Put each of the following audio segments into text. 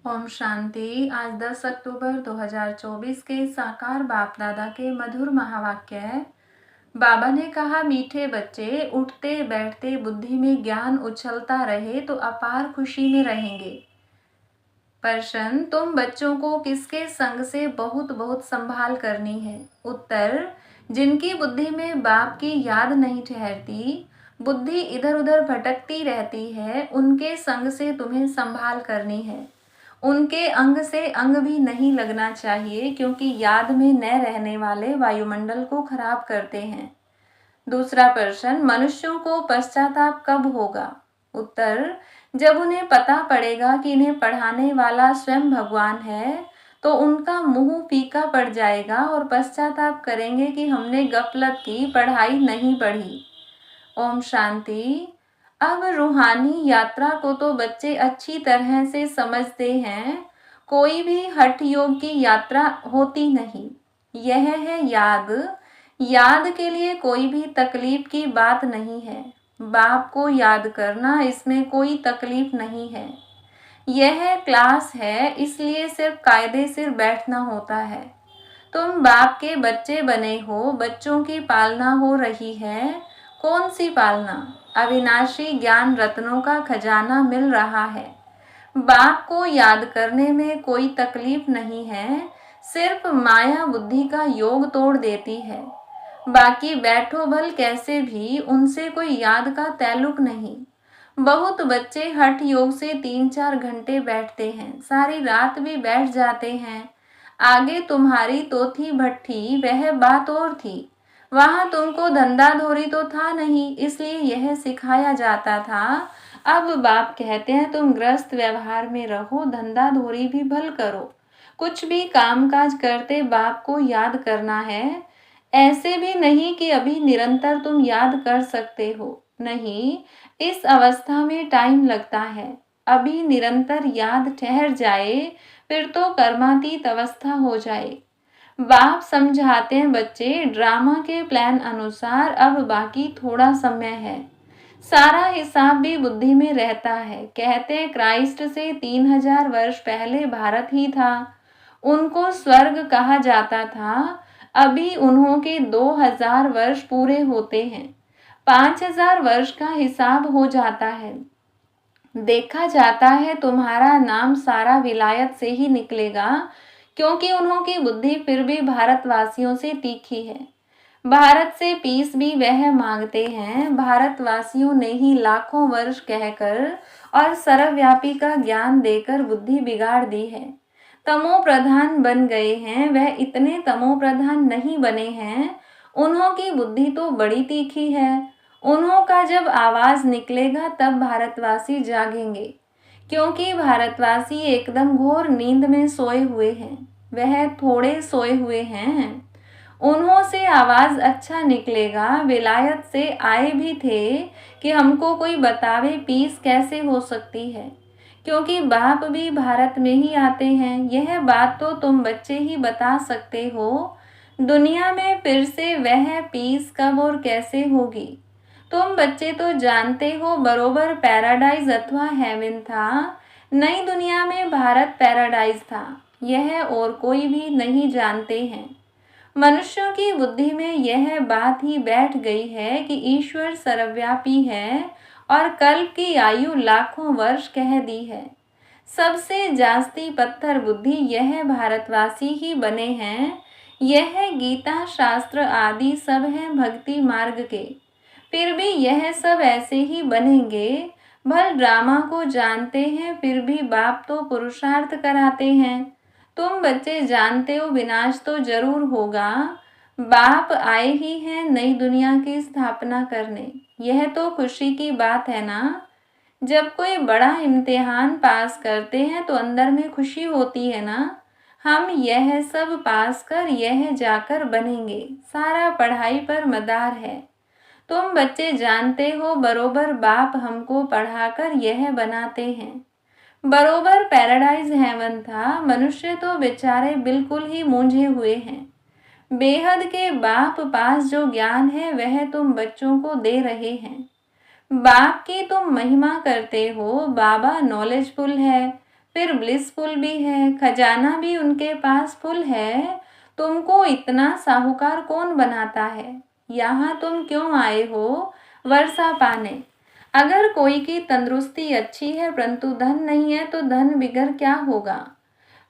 ओम शांति। आज 10 अक्टूबर 2024 के साकार बाप दादा के मधुर महावाक्य है। बाबा ने कहा, मीठे बच्चे, उठते बैठते बुद्धि में ज्ञान उछलता रहे तो अपार खुशी में रहेंगे। प्रश्न, तुम बच्चों को किसके संग से बहुत बहुत संभाल करनी है? उत्तर, जिनकी बुद्धि में बाप की याद नहीं ठहरती, बुद्धि इधर उधर भटकती रहती है, उनके संग से तुम्हें संभाल करनी है। उनके अंग से अंग भी नहीं लगना चाहिए, क्योंकि याद में न रहने वाले वायुमंडल को खराब करते हैं। दूसरा प्रश्न, मनुष्यों को पश्चाताप कब होगा? उत्तर, जब उन्हें पता पड़ेगा कि इन्हें पढ़ाने वाला स्वयं भगवान है, तो उनका मुंह फीका पड़ जाएगा और पश्चाताप करेंगे कि हमने गफलत की, पढ़ाई नहीं पढ़ी। ओम शांति। अब रूहानी यात्रा को तो बच्चे अच्छी तरह से समझते हैं। कोई भी हठ योग की यात्रा होती नहीं। यह है याद। याद के लिए कोई भी तकलीफ की बात नहीं है। बाप को याद करना, इसमें कोई तकलीफ नहीं है। यह क्लास है, इसलिए सिर्फ कायदे से बैठना होता है। तुम बाप के बच्चे बने हो, बच्चों की पालना हो रही है। कौन सी पालना? अविनाशी ज्ञान रत्नों का खजाना मिल रहा है। बाप को याद करने में कोई तकलीफ नहीं है, सिर्फ माया बुद्धि का योग तोड़ देती है। बाकी बैठो भल कैसे भी, उनसे कोई याद का ताल्लुक नहीं। बहुत बच्चे हठ योग से 3-4 घंटे बैठते हैं, सारी रात भी बैठ जाते हैं। आगे तुम्हारी तो थी भट्ठी, वह बात और थी। वहां तुमको धंधा धोरी तो था नहीं, इसलिए यह सिखाया जाता था। अब बाप कहते हैं तुम ग्रस्त व्यवहार में रहो, धंधा धोरी भी भल करो। कुछ भी काम काज करते बाप को याद करना है। ऐसे भी नहीं कि अभी निरंतर तुम याद कर सकते हो, नहीं, इस अवस्था में टाइम लगता है। अभी निरंतर याद ठहर जाए, फिर तो कर्मातीत अवस्था हो जाए। बाप समझाते हैं, बच्चे, ड्रामा के प्लान अनुसार अब बाकी थोड़ा समय है। सारा हिसाब भी बुद्धि में रहता है। कहते हैं क्राइस्ट से 3000 वर्ष पहले भारत ही था। उनको स्वर्ग कहा जाता था। अभी उन्हों के 2000 वर्ष पूरे होते हैं। 5000 वर्ष का हिसाब हो जाता है। देखा जाता है तुम्हारा नाम सारा विलायत से ही निकलेगा, क्योंकि उन्हों की बुद्धि फिर भी भारतवासियों से तीखी है। भारत से पीस भी वह मांगते हैं। भारतवासियों ने ही लाखों वर्ष कहकर और सर्वव्यापी का ज्ञान देकर बुद्धि बिगाड़ दी है। तमो प्रधान बन गए हैं, वह इतने तमो प्रधान नहीं बने हैं। उन्हों की बुद्धि तो बड़ी तीखी है। उन्हों का जब आवाज निकलेगा तब भारतवासी जागेंगे, क्योंकि भारतवासी एकदम घोर नींद में सोए हुए हैं। वह थोड़े सोए हुए हैं। उन्हों से आवाज अच्छा निकलेगा। विलायत से आए भी थे कि हमको कोई बतावे पीस कैसे हो सकती है, क्योंकि बाप भी भारत में ही आते हैं। यह बात तो तुम बच्चे ही बता सकते हो। दुनिया में फिर से वह पीस कब और कैसे होगी? तुम बच्चे तो जानते हो, बरोबर पैराडाइज अथवा हेवन था। नई दुनिया में भारत पैराडाइज था, यह और कोई भी नहीं जानते हैं। मनुष्यों की बुद्धि में यह बात ही बैठ गई है कि ईश्वर सर्वव्यापी है और कल्प की आयु लाखों वर्ष कह दी है। सबसे जास्ती पत्थर बुद्धि यह भारतवासी ही बने हैं। यह गीता शास्त्र आदि सब हैं भक्ति मार्ग के, फिर भी यह सब ऐसे ही बनेंगे। भल ड्रामा को जानते हैं, फिर भी बाप तो पुरुषार्थ कराते हैं। तुम बच्चे जानते हो विनाश तो जरूर होगा। बाप आए ही हैं नई दुनिया की स्थापना करने। यह तो खुशी की बात है ना। जब कोई बड़ा इम्तिहान पास करते हैं तो अंदर में खुशी होती है ना। हम यह सब पास कर यह जाकर बनेंगे। सारा पढ़ाई पर मदार है। तुम बच्चे जानते हो, बरोबर बाप हमको पढ़ाकर यह बनाते हैं। बरोबर पैराडाइज हेवन था। मनुष्य तो बेचारे बिल्कुल ही मूंझे हुए हैं। बेहद के बाप पास जो ज्ञान है वह तुम बच्चों को दे रहे हैं। बाप की तुम महिमा करते हो। बाबा नॉलेजफुल है, फिर ब्लिसफुल भी है, खजाना भी उनके पास फुल है। तुमको इतना साहूकार कौन बनाता है? यहाँ तुम क्यों आए हो वर्षा पाने? अगर कोई की तंदुरुस्ती अच्छी है परंतु धन नहीं है तो धन बिगड़ क्या होगा?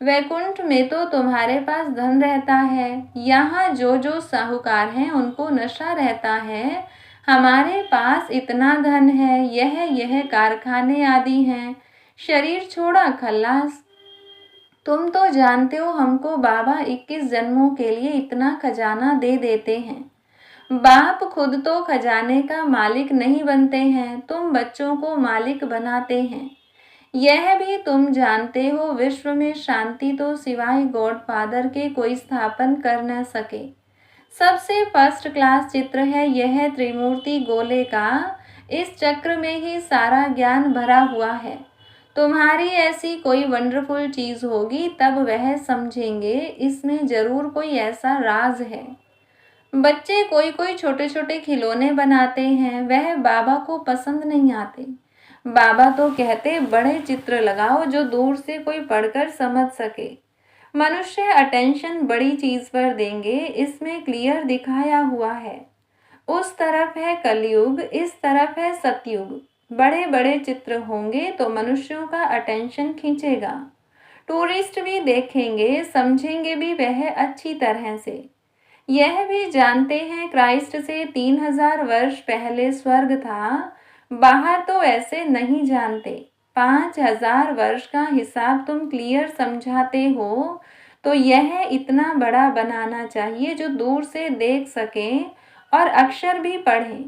वैकुंठ में तो तुम्हारे पास धन रहता है, यहाँ जो जो साहूकार हैं उनको नशा रहता है। हमारे पास इतना धन है, यह कारखाने आदि हैं, शरीर छोड़ा खल्लास। तुम तो जानते हो हमको बाबा 21 जन्मों के लिए इतना खजाना दे देते हैं। बाप खुद तो खजाने का मालिक नहीं बनते हैं, तुम बच्चों को मालिक बनाते हैं। यह भी तुम जानते हो विश्व में शांति तो सिवाय गॉड फादर के कोई स्थापन कर न सके। सबसे फर्स्ट क्लास चित्र है यह त्रिमूर्ति गोले का। इस चक्र में ही सारा ज्ञान भरा हुआ है। तुम्हारी ऐसी कोई वंडरफुल चीज होगी तब वह समझेंगे, इसमें जरूर कोई ऐसा राज है। बच्चे कोई कोई छोटे छोटे खिलौने बनाते हैं, वह बाबा को पसंद नहीं आते। बाबा तो कहते बड़े चित्र लगाओ जो दूर से कोई पढ़कर समझ सके। मनुष्य अटेंशन बड़ी चीज पर देंगे, इसमें क्लियर दिखाया हुआ है। उस तरफ है कलयुग, इस तरफ है सतयुग। बड़े बड़े चित्र होंगे तो मनुष्यों का अटेंशन खींचेगा। टूरिस्ट भी देखेंगे, समझेंगे भी वह अच्छी तरह से। यह भी जानते हैं क्राइस्ट से 3000 वर्ष पहले स्वर्ग था। बाहर तो ऐसे नहीं जानते। 5000 वर्ष का हिसाब तुम क्लियर समझाते हो तो यह इतना बड़ा बनाना चाहिए जो दूर से देख सकें और अक्षर भी पढ़ें,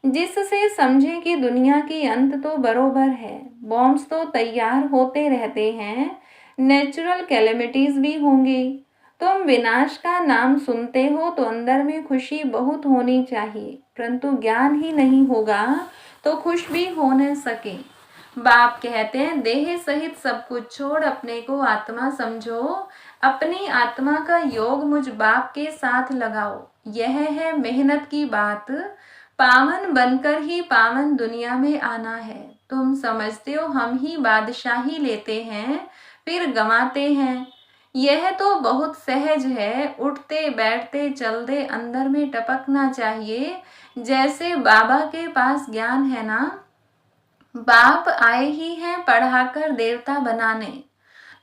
जिससे समझें कि दुनिया की अंत तो बरोबर है। बॉम्ब्स तो तैयार होते रहते हैं, नेचुरल कैलेमिटीज भी होंगी। तुम विनाश का नाम सुनते हो तो अंदर में खुशी बहुत होनी चाहिए, परंतु ज्ञान ही नहीं होगा तो खुश भी हो न सके। बाप कहते हैं देह सहित सब कुछ छोड़ अपने को आत्मा समझो, अपनी आत्मा का योग मुझ बाप के साथ लगाओ। यह है मेहनत की बात, पावन बनकर ही पावन दुनिया में आना है। तुम समझते हो हम ही बादशाही लेते हैं फिर गंवाते हैं। यह तो बहुत सहज है, उठते बैठते चलते अंदर में टपकना चाहिए। जैसे बाबा के पास ज्ञान है ना, बाप आए ही हैं पढ़ाकर देवता बनाने,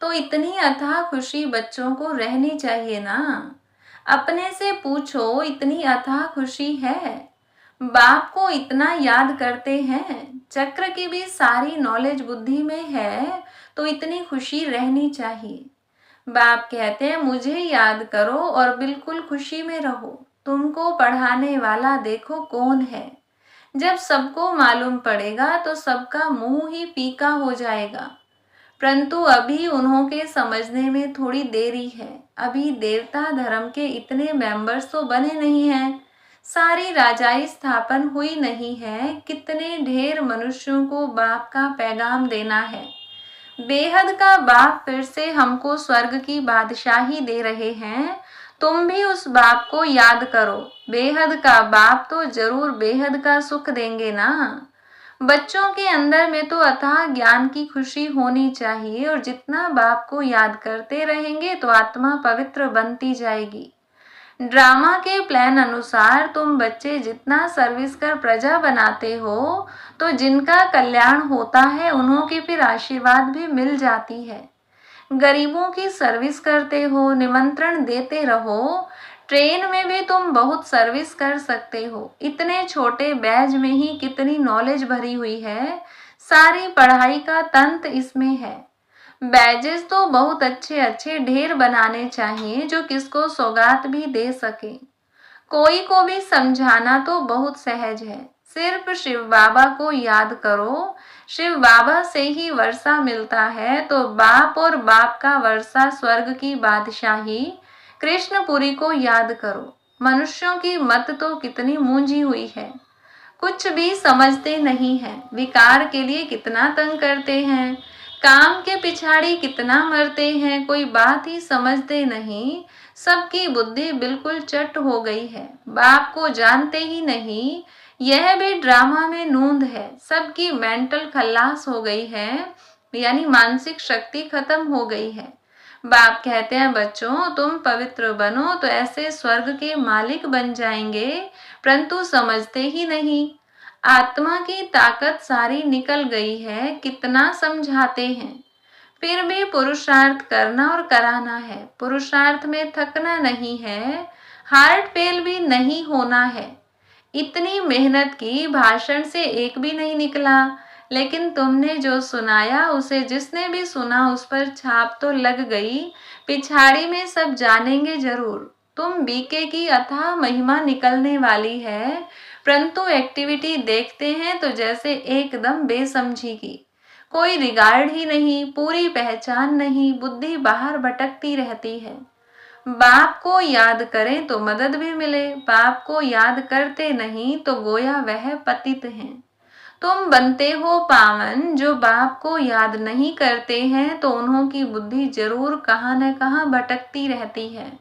तो इतनी अथाह खुशी बच्चों को रहनी चाहिए ना। अपने से पूछो इतनी अथाह खुशी है? बाप को इतना याद करते हैं, चक्र की भी सारी नॉलेज बुद्धि में है तो इतनी खुशी रहनी चाहिए। बाप कहते हैं मुझे याद करो और बिल्कुल खुशी में रहो। तुमको पढ़ाने वाला देखो कौन है। जब सबको मालूम पड़ेगा तो सबका मुंह ही फीका हो जाएगा, परंतु अभी उन्हों के समझने में थोड़ी देरी है। अभी देवता धर्म के इतने मेंबर्स तो बने नहीं हैं, सारी राजाई स्थापन हुई नहीं है। कितने ढेर मनुष्यों को बाप का पैगाम देना है। बेहद का बाप फिर से हमको स्वर्ग की बादशाही दे रहे हैं, तुम भी उस बाप को याद करो। बेहद का बाप तो जरूर बेहद का सुख देंगे ना। बच्चों के अंदर में तो अथाह ज्ञान की खुशी होनी चाहिए और जितना बाप को याद करते रहेंगे तो आत्मा पवित्र बनती जाएगी। ड्रामा के प्लान अनुसार तुम बच्चे जितना सर्विस कर प्रजा बनाते हो तो जिनका कल्याण होता है उन्हों की फिर आशीर्वाद भी मिल जाती है। गरीबों की सर्विस करते हो, निमंत्रण देते रहो। ट्रेन में भी तुम बहुत सर्विस कर सकते हो। इतने छोटे बैज में ही कितनी नॉलेज भरी हुई है, सारी पढ़ाई का तंत्र इसमें है। बैजेस तो बहुत अच्छे अच्छे ढेर बनाने चाहिए जो किसको सौगात भी दे सके। कोई को भी समझाना तो बहुत सहज है। सिर्फ शिव बाबा को याद करो, शिव बाबा से ही वर्षा मिलता है तो बाप और बाप का वर्षा स्वर्ग की बादशाही कृष्णपुरी को याद करो। मनुष्यों की मत तो कितनी मूंजी हुई है, कुछ भी समझते नहीं है। विकार के लिए कितना तंग करते हैं, काम के पिछाड़ी कितना मरते हैं, कोई बात ही समझते नहीं। सबकी बुद्धि बिल्कुल चट हो गई है, बाप को जानते ही नहीं। यह भी ड्रामा में नूंद है, सबकी मेंटल खल्लास हो गई है। यानी मानसिक शक्ति खत्म हो गई है। बाप कहते हैं बच्चों तुम पवित्र बनो तो ऐसे स्वर्ग के मालिक बन जाएंगे, परंतु समझते ही नहीं। आत्मा की ताकत सारी निकल गई है, कितना समझाते हैं। फिर भी पुरुषार्थ करना और कराना है। पुरुषार्थ में थकना नहीं है, हार्ट फेल भी नहीं होना है। इतनी मेहनत की, भाषण से एक भी नहीं निकला, लेकिन तुमने जो सुनाया उसे जिसने भी सुना उस पर छाप तो लग गई। पिछाड़ी में सब जानेंगे जरूर। तुम बीके की अथाह महिमा निकलने वाली है, परंतु एक्टिविटी देखते हैं तो जैसे एकदम बेसमझी की। कोई रिगार्ड ही नहीं, पूरी पहचान नहीं, बुद्धि बाहर भटकती रहती है। बाप को याद करें तो मदद भी मिले, बाप को याद करते नहीं तो गोया वह पतित हैं। तुम बनते हो पावन, जो बाप को याद नहीं करते हैं तो उन्हों की बुद्धि जरूर कहाँ न कहाँ भटकती रहती है।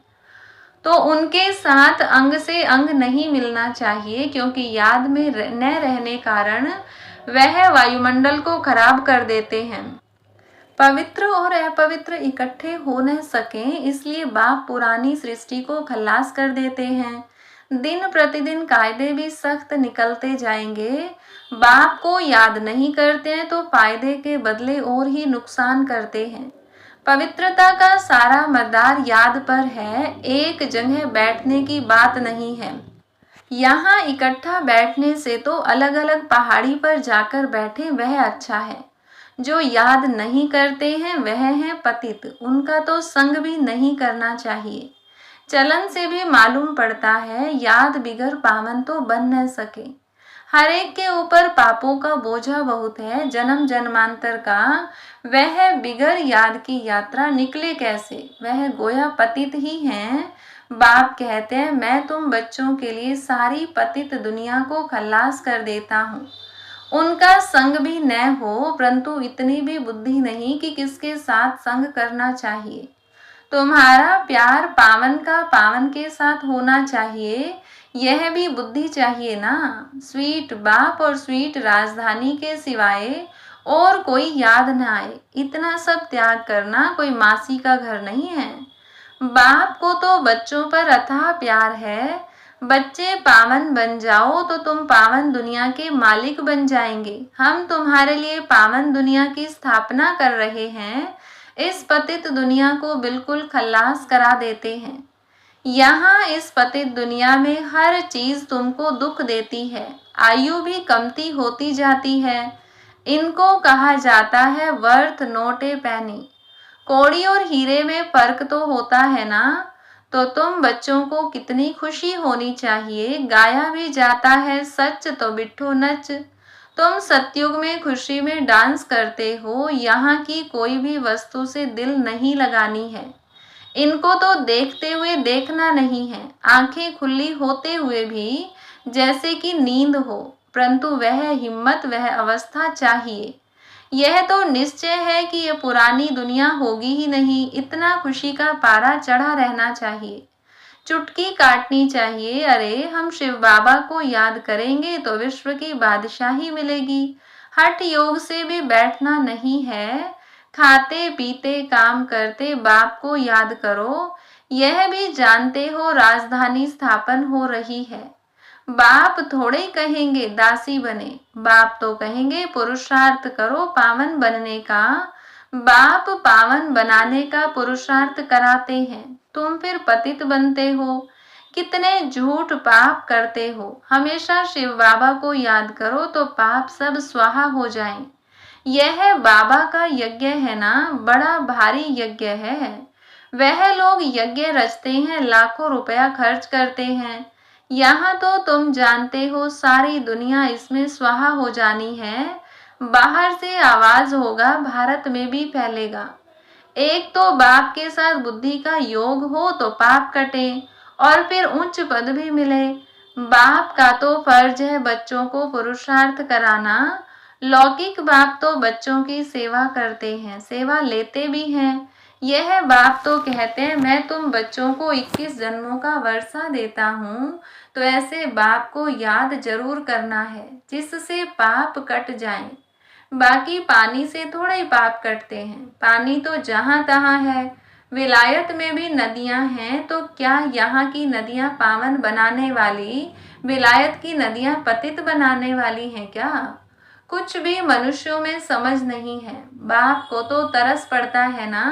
तो उनके साथ अंग से अंग नहीं मिलना चाहिए, क्योंकि याद में न रहने कारण वह वायुमंडल को खराब कर देते हैं। पवित्र और अपवित्र इकट्ठे हो न सकें, इसलिए बाप पुरानी सृष्टि को खल्लास कर देते हैं। दिन प्रतिदिन कायदे भी सख्त निकलते जाएंगे। बाप को याद नहीं करते हैं तो फायदे के बदले और ही नुकसान करते हैं। पवित्रता का सारा मदार याद पर है, एक जगह बैठने की बात नहीं है। यहाँ इकट्ठा बैठने से तो अलग अलग पहाड़ी पर जाकर बैठे वह अच्छा है। जो याद नहीं करते हैं वह हैं पतित, उनका तो संग भी नहीं करना चाहिए। चलन से भी मालूम पड़ता है, याद बिगर पावन तो बन न सके। हर एक के ऊपर पापों का बोझा बहुत है, जन्म जन्मांतर का। वह बिगर याद की यात्रा निकले कैसे, वह गोया पतित ही हैं। बाप कहते हैं मैं तुम बच्चों के लिए सारी पतित दुनिया को खल्लास कर देता हूँ। उनका संग भी न हो, परंतु इतनी भी बुद्धि नहीं कि किसके साथ संग करना चाहिए। तुम्हारा प्यार पावन का पावन के साथ होना चाहिए, यह भी बुद्धि चाहिए ना। स्वीट बाप और स्वीट राजधानी के सिवाय और कोई याद न आए, इतना सब त्याग करना कोई मासी का घर नहीं है। बाप को तो बच्चों पर अथाह प्यार है। बच्चे पावन बन जाओ तो तुम पावन दुनिया के मालिक बन जाएंगे। हम तुम्हारे लिए पावन दुनिया की स्थापना कर रहे हैं, इस पतित दुनिया को बिल्कुल खल्लास करा देते हैं। यहाँ इस पतित दुनिया में हर चीज तुमको दुख देती है, आयु भी कमती होती जाती है। इनको कहा जाता है वर्थ नोट ए पैनी। कौड़ी और हीरे में फर्क तो होता है ना। तो तुम बच्चों को कितनी खुशी होनी चाहिए। गाया भी जाता है सच तो बिट्ठो नच। तुम सतयुग में खुशी में डांस करते हो, यहाँ की कोई भी वस्तु से दिल नहीं लगानी है। इनको तो देखते हुए देखना नहीं है, आंखें खुली होते हुए भी जैसे कि नींद हो, परंतु वह हिम्मत वह अवस्था चाहिए। यह तो निश्चय है कि यह पुरानी दुनिया होगी ही नहीं, इतना खुशी का पारा चढ़ा रहना चाहिए। चुटकी काटनी चाहिए, अरे हम शिव बाबा को याद करेंगे तो विश्व की बादशाही मिलेगी। हठ योग से भी बैठना नहीं है, खाते पीते काम करते बाप को याद करो। यह भी जानते हो राजधानी स्थापन हो रही है। बाप थोड़े कहेंगे दासी बने, बाप तो कहेंगे पुरुषार्थ करो पावन बनने का। बाप पावन बनाने का पुरुषार्थ कराते हैं, तुम फिर पतित बनते हो। कितने झूठ पाप करते हो। हमेशा शिव बाबा को याद करो तो पाप सब स्वाहा हो जाएं। यह बाबा का यज्ञ है ना, बड़ा भारी यज्ञ है। वह लोग यज्ञ रचते हैं, लाखों रुपया खर्च करते हैं। यहाँ तो तुम जानते हो सारी दुनिया इसमें स्वाहा हो जानी है। बाहर से आवाज होगा, भारत में भी फैलेगा। एक तो बाप के साथ बुद्धि का योग हो तो पाप कटे और फिर उच्च पद भी मिले। बाप का तो फर्ज है बच्चों को पुरुषार्थ कराना। लौकिक बाप तो बच्चों की सेवा करते हैं, सेवा लेते भी हैं। यह बाप तो कहते हैं मैं तुम बच्चों को 21 जन्मों का वर्षा देता हूँ। तो ऐसे बाप को याद जरूर करना है जिससे पाप कट जाएं। बाकी पानी से थोड़ा ही पाप कटते हैं। पानी तो जहां तहां है। विलायत में भी नदियां हैं, तो क्या यहाँ की नदियां पावन बनाने वाली विलायत की नदियां पतित बनाने वाली हैं क्या? कुछ भी मनुष्यों में समझ नहीं है। बाप को तो तरस पड़ता है ना।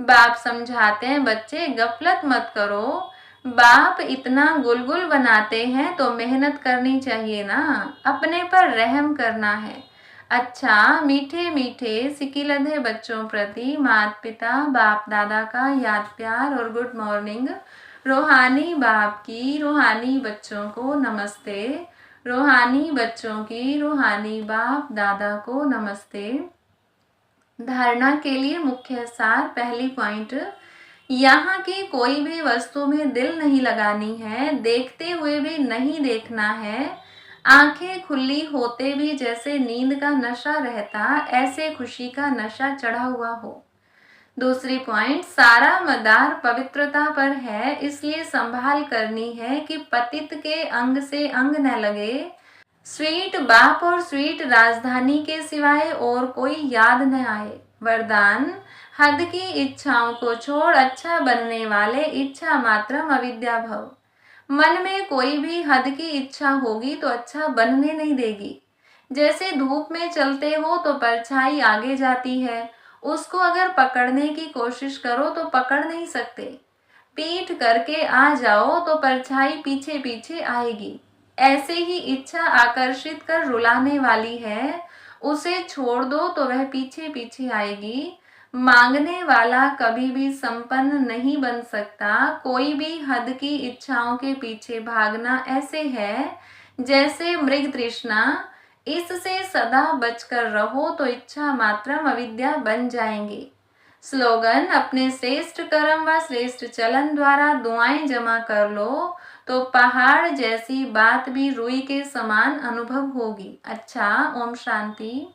बाप समझाते हैं, बच्चे गफलत मत करो। बाप इतना गुलगुल बनाते हैं तो मेहनत करनी चाहिए ना, अपने पर रहम करना है। अच्छा, मीठे मीठे सिकिलधे बच्चों प्रति माता पिता बाप दादा का याद प्यार और गुड मॉर्निंग। रूहानी बाप की रूहानी बच्चों को नमस्ते। रूहानी बच्चों की रूहानी बाप दादा को नमस्ते। धारणा के लिए मुख्य सार। पहली पॉइंट, यहाँ की कोई भी वस्तु में दिल नहीं लगानी है, देखते हुए भी नहीं देखना है। आंखें खुली होते भी जैसे नींद का नशा रहता, ऐसे खुशी का नशा चढ़ा हुआ हो। दूसरी पॉइंट, सारा मदार पवित्रता पर है, इसलिए संभाल करनी है कि पतित के अंग से अंग न लगे। स्वीट बाप और स्वीट राजधानी के सिवाय और कोई याद न आए। वरदान, हद की इच्छाओं को छोड़ अच्छा बनने वाले इच्छा मात्रम अविद्या भव। मन में कोई भी हद की इच्छा होगी तो अच्छा बनने नहीं देगी। जैसे धूप में चलते हो तो परछाई आगे जाती है, उसको अगर पकड़ने की कोशिश करो तो पकड़ नहीं सकते। पीठ करके आ जाओ तो परछाई पीछे पीछे आएगी। ऐसे ही इच्छा आकर्षित कर रुलाने वाली है, उसे छोड़ दो तो वह पीछे पीछे आएगी। मांगने वाला कभी भी संपन्न नहीं बन सकता। कोई भी हद की इच्छाओं के पीछे भागना ऐसे है जैसे मृग तृष्णा। इससे सदा बचकर रहो तो इच्छा मात्रम अविद्या बन जाएंगे। स्लोगन, अपने श्रेष्ठ कर्म व श्रेष्ठ चलन द्वारा दुआएं जमा कर लो तो पहाड़ जैसी बात भी रुई के समान अनुभव होगी। अच्छा, ओम शांति।